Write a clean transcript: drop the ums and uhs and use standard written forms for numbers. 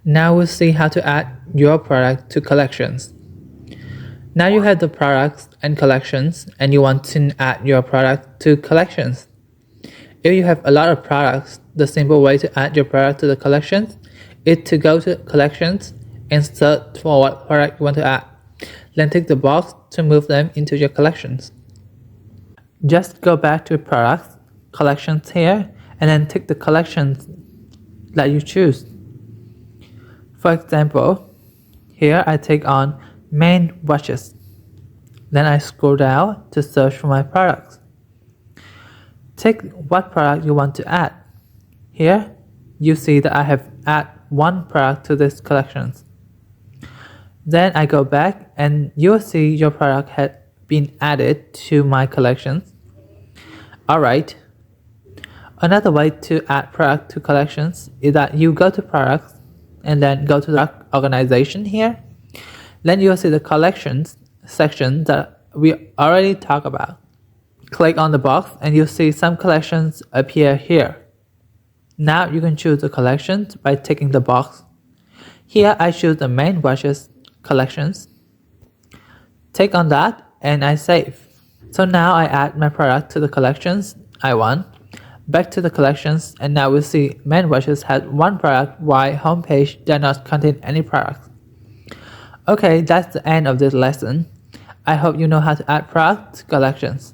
Now we'll see how to add your product to collections. Now you have the products and collections and you want to add your product to collections. If you have a lot of products, the simple way to add your product to the collections is to go to collections and search for what product you want to add. Then tick the box to move them into your collections. Just go back to products, collections here, and then tick the collections that you choose. For example, here I take on main watches. Then I scroll down to search for my products. Tick what product you want to add. Here, you see that I have added one product to this collection. Then I go back and you'll see your product had been added to my collections. Alright. Another way to add product to collections is that you go to products and then go to the organization here. Then you'll see the collections section that we already talked about. Click on the box and you'll see some collections appear here. Now you can choose the collections by ticking the box. Here I choose the main watches collections. Click on that and I save. So now I add my product to the collections I want. Back to the collections, and now we'll see main watches had one product while homepage does not contain any products. Okay, that's the end of this lesson. I hope you know how to add product to collections.